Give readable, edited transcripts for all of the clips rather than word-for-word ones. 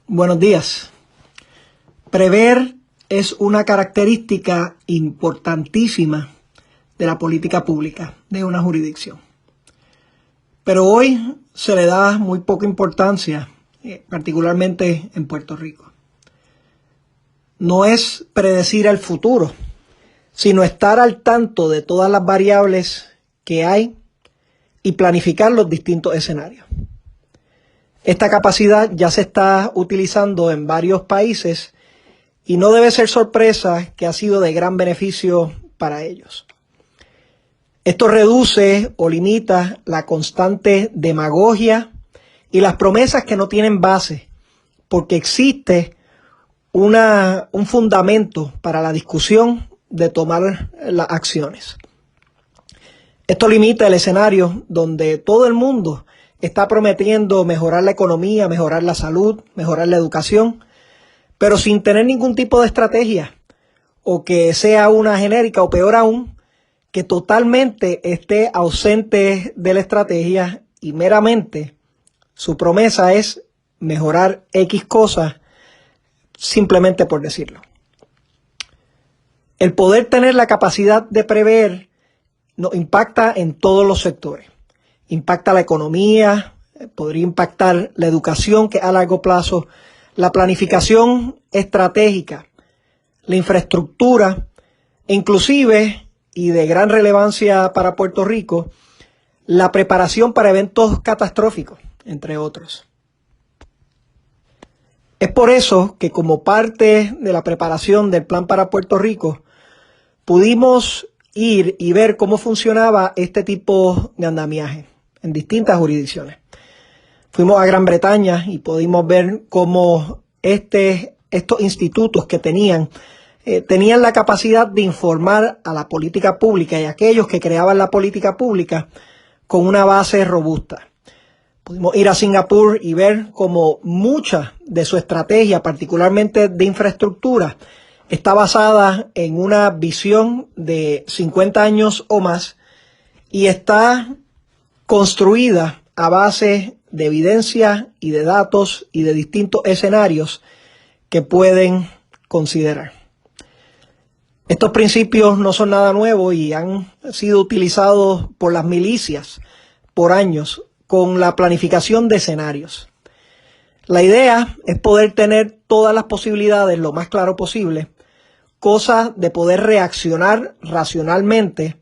Buenos días. Prever es una característica importantísima de la política pública de una jurisdicción. Pero hoy se le da muy poca importancia, particularmente en Puerto Rico. No es predecir el futuro, sino estar al tanto de todas las variables que hay y planificar los distintos escenarios. Esta capacidad ya se está utilizando en varios países y no debe ser sorpresa que ha sido de gran beneficio para ellos. Esto reduce o limita la constante demagogia y las promesas que no tienen base, porque existe un fundamento para la discusión de tomar las acciones. Esto limita el escenario donde todo el mundo está prometiendo mejorar la economía, mejorar la salud, mejorar la educación, pero sin tener ningún tipo de estrategia, o que sea una genérica, o peor aún, que totalmente esté ausente de la estrategia y meramente su promesa es mejorar X cosas simplemente por decirlo. El poder tener la capacidad de prever nos impacta en todos los sectores. Impacta la economía, podría impactar la educación, que a largo plazo, la planificación estratégica, la infraestructura, e inclusive, y de gran relevancia para Puerto Rico, la preparación para eventos catastróficos, entre otros. Es por eso que como parte de la preparación del plan para Puerto Rico, pudimos ir y ver cómo funcionaba este tipo de andamiaje en distintas jurisdicciones. Fuimos a Gran Bretaña y pudimos ver cómo estos institutos que tenían la capacidad de informar a la política pública y a aquellos que creaban la política pública con una base robusta. Pudimos ir a Singapur y ver cómo mucha de su estrategia, particularmente de infraestructura, está basada en una visión de 50 años o más y está construida a base de evidencia y de datos y de distintos escenarios que pueden considerar. Estos principios no son nada nuevo y han sido utilizados por las milicias por años con la planificación de escenarios. La idea es poder tener todas las posibilidades lo más claro posible, cosa de poder reaccionar racionalmente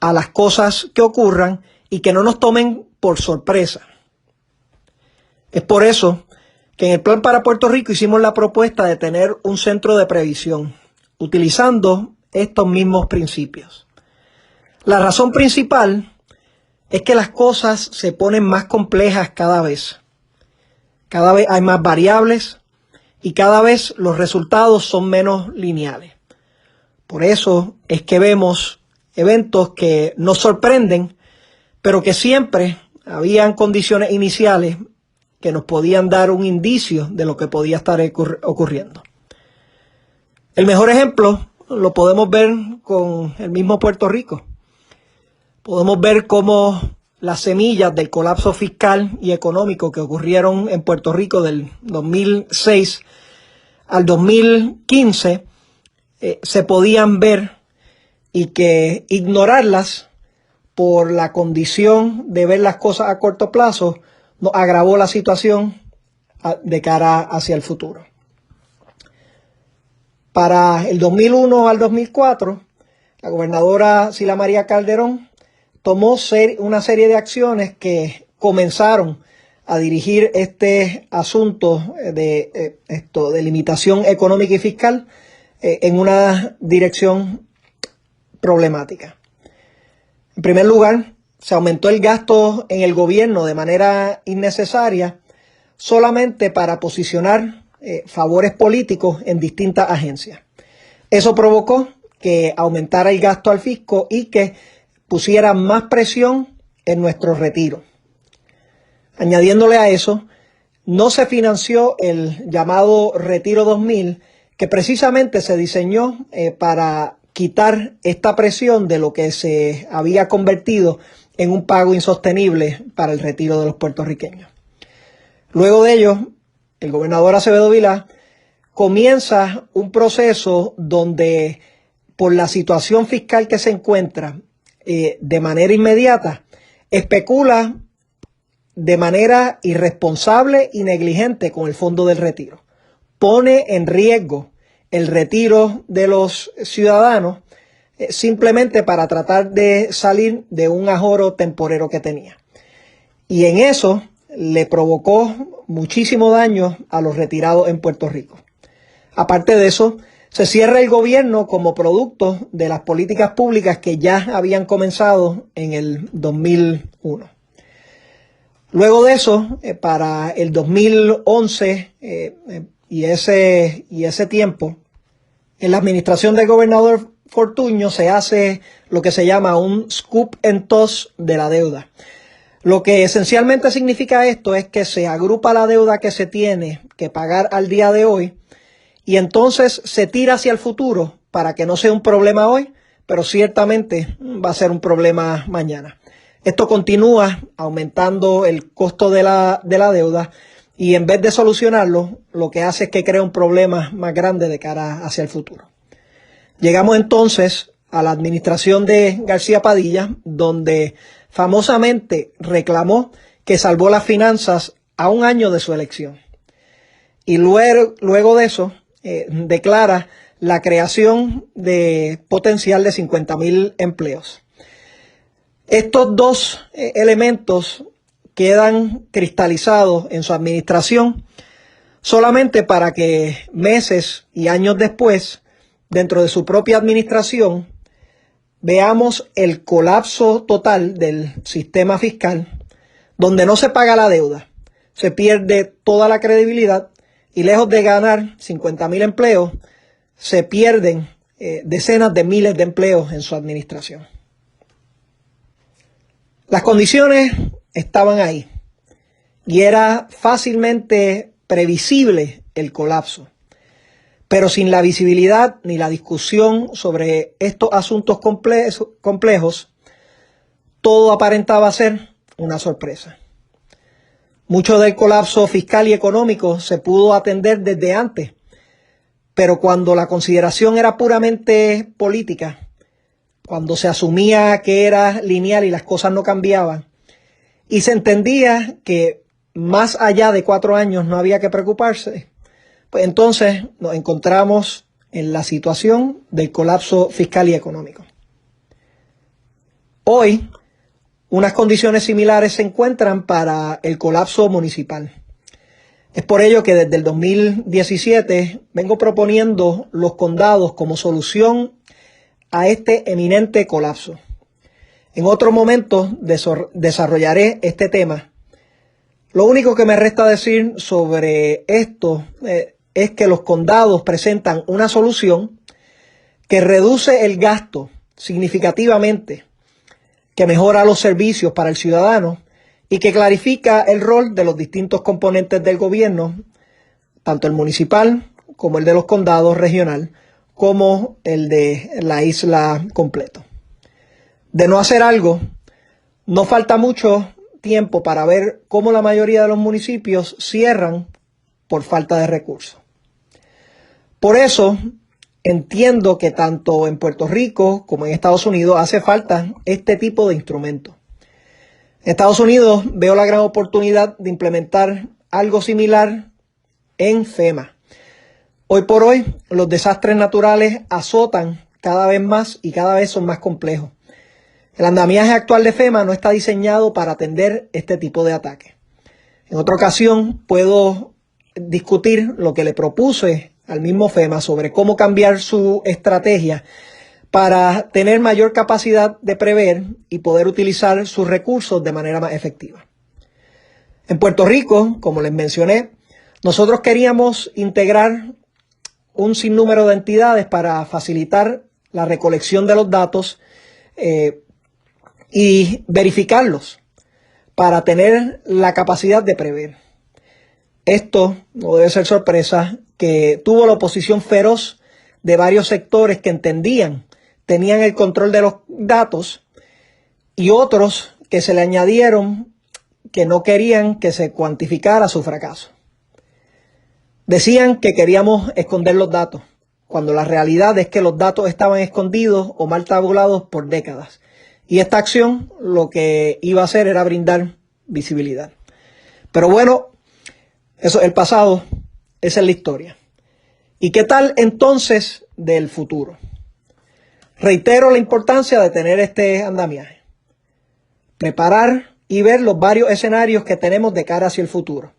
a las cosas que ocurran y que no nos tomen por sorpresa. Es por eso que en el plan para Puerto Rico hicimos la propuesta de tener un centro de previsión, utilizando estos mismos principios. La razón principal es que las cosas se ponen más complejas cada vez. Cada vez hay más variables y cada vez los resultados son menos lineales. Por eso es que vemos eventos que nos sorprenden, pero que siempre habían condiciones iniciales que nos podían dar un indicio de lo que podía estar ocurriendo. El mejor ejemplo lo podemos ver con el mismo Puerto Rico. Podemos ver cómo las semillas del colapso fiscal y económico que ocurrieron en Puerto Rico del 2006 al 2015 se podían ver y que ignorarlas por la condición de ver las cosas a corto plazo nos agravó la situación de cara hacia el futuro. Para el 2001 al 2004, la gobernadora Sila María Calderón tomó una serie de acciones que comenzaron a dirigir este asunto de limitación económica y fiscal en una dirección problemática. En primer lugar, se aumentó el gasto en el gobierno de manera innecesaria solamente para posicionar favores políticos en distintas agencias. Eso provocó que aumentara el gasto al fisco y que pusiera más presión en nuestro retiro. Añadiéndole a eso, no se financió el llamado Retiro 2000, que precisamente se diseñó para quitar esta presión de lo que se había convertido en un pago insostenible para el retiro de los puertorriqueños. Luego de ello, el gobernador Acevedo Vilá, comienza un proceso donde, por la situación fiscal que se encuentra, de manera inmediata, especula de manera irresponsable y negligente con el Fondo del Retiro. Pone en riesgo el retiro de los ciudadanos simplemente para tratar de salir de un ajoro temporero que tenía. Y en eso le provocó muchísimo daño a los retirados en Puerto Rico. Aparte de eso, se cierra el gobierno como producto de las políticas públicas que ya habían comenzado en el 2001. Luego de eso, para el 2011 y ese tiempo, en la administración del gobernador Fortuño se hace lo que se llama un scoop and toss de la deuda. Lo que esencialmente significa esto es que se agrupa la deuda que se tiene que pagar al día de hoy y entonces se tira hacia el futuro para que no sea un problema hoy, pero ciertamente va a ser un problema mañana. Esto continúa aumentando el costo de la deuda y en vez de solucionarlo, lo que hace es que crea un problema más grande de cara hacia el futuro. Llegamos entonces a la administración de García Padilla, donde famosamente reclamó que salvó las finanzas a un año de su elección. Y luego de eso, declara la creación de potencial de 50,000 empleos. Estos dos elementos quedan cristalizados en su administración solamente para que meses y años después, dentro de su propia administración, veamos el colapso total del sistema fiscal, donde no se paga la deuda, se pierde toda la credibilidad y lejos de ganar 50,000 empleos, se pierden decenas de miles de empleos en su administración. Las condiciones estaban ahí y era fácilmente previsible el colapso, pero sin la visibilidad ni la discusión sobre estos asuntos complejos, todo aparentaba ser una sorpresa. Mucho del colapso fiscal y económico se pudo atender desde antes, pero cuando la consideración era puramente política, cuando se asumía que era lineal y las cosas no cambiaban, y se entendía que más allá de 4 años no había que preocuparse, pues entonces nos encontramos en la situación del colapso fiscal y económico. Hoy, unas condiciones similares se encuentran para el colapso municipal. Es por ello que desde el 2017 vengo proponiendo los condados como solución a este eminente colapso. En otro momento desarrollaré este tema. Lo único que me resta decir sobre esto es que los condados presentan una solución que reduce el gasto significativamente, que mejora los servicios para el ciudadano y que clarifica el rol de los distintos componentes del gobierno, tanto el municipal como el de los condados regional, como el de la isla completo. De no hacer algo, no falta mucho tiempo para ver cómo la mayoría de los municipios cierran por falta de recursos. Por eso, entiendo que tanto en Puerto Rico como en Estados Unidos hace falta este tipo de instrumento. En Estados Unidos veo la gran oportunidad de implementar algo similar en FEMA. Hoy por hoy, los desastres naturales azotan cada vez más y cada vez son más complejos. El andamiaje actual de FEMA no está diseñado para atender este tipo de ataques. En otra ocasión puedo discutir lo que le propuse al mismo FEMA sobre cómo cambiar su estrategia para tener mayor capacidad de prever y poder utilizar sus recursos de manera más efectiva. En Puerto Rico, como les mencioné, nosotros queríamos integrar un sinnúmero de entidades para facilitar la recolección de los datos y verificarlos para tener la capacidad de prever. Esto no debe ser sorpresa, que tuvo la oposición feroz de varios sectores que tenían el control de los datos y otros que se le añadieron que no querían que se cuantificara su fracaso. Decían que queríamos esconder los datos, cuando la realidad es que los datos estaban escondidos o mal tabulados por décadas. Y esta acción lo que iba a hacer era brindar visibilidad. Pero bueno, eso es el pasado, esa es la historia. ¿Y qué tal entonces del futuro? Reitero la importancia de tener este andamiaje. Preparar y ver los varios escenarios que tenemos de cara hacia el futuro.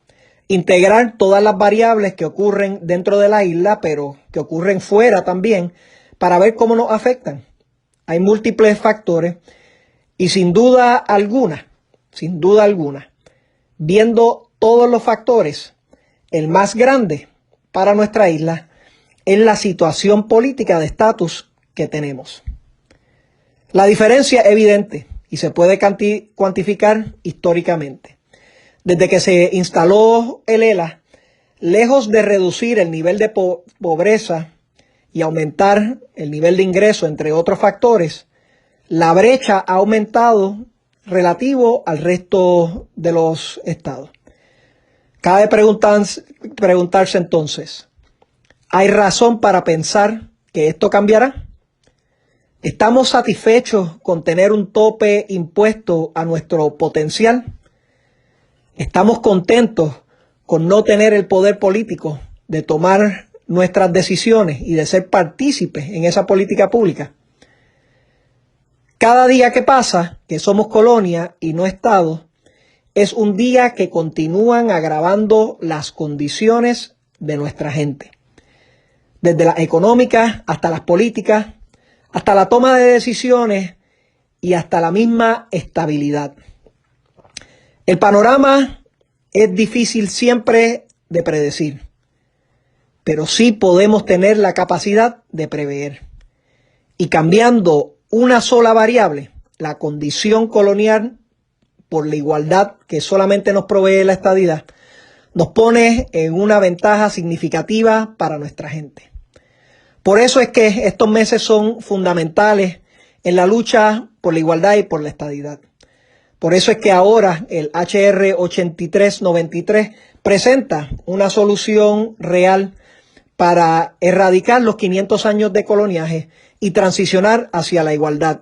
Integrar todas las variables que ocurren dentro de la isla, pero que ocurren fuera también, para ver cómo nos afectan. Hay múltiples factores y sin duda alguna, viendo todos los factores, el más grande para nuestra isla es la situación política de estatus que tenemos. La diferencia es evidente y se puede cuantificar históricamente. Desde que se instaló el ELA, lejos de reducir el nivel de pobreza y aumentar el nivel de ingreso, entre otros factores, la brecha ha aumentado relativo al resto de los estados. Cabe preguntarse entonces, ¿hay razón para pensar que esto cambiará? ¿Estamos satisfechos con tener un tope impuesto a nuestro potencial? ¿Estamos contentos con no tener el poder político de tomar nuestras decisiones y de ser partícipes en esa política pública? Cada día que pasa, que somos colonia y no Estado, es un día que continúan agravando las condiciones de nuestra gente. Desde las económicas hasta las políticas, hasta la toma de decisiones y hasta la misma estabilidad. El panorama es difícil siempre de predecir, pero sí podemos tener la capacidad de prever. Y cambiando una sola variable, la condición colonial, por la igualdad que solamente nos provee la estadidad, nos pone en una ventaja significativa para nuestra gente. Por eso es que estos meses son fundamentales en la lucha por la igualdad y por la estadidad. Por eso es que ahora el HR 8393 presenta una solución real para erradicar los 500 años de coloniaje y transicionar hacia la igualdad.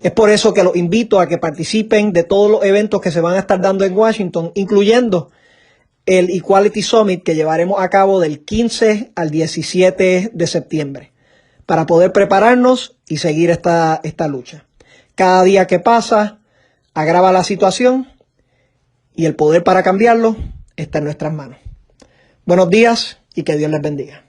Es por eso que los invito a que participen de todos los eventos que se van a estar dando en Washington, incluyendo el Equality Summit que llevaremos a cabo del 15 al 17 de septiembre, para poder prepararnos y seguir esta lucha. Cada día que pasa agrava la situación y el poder para cambiarlo está en nuestras manos. Buenos días y que Dios les bendiga.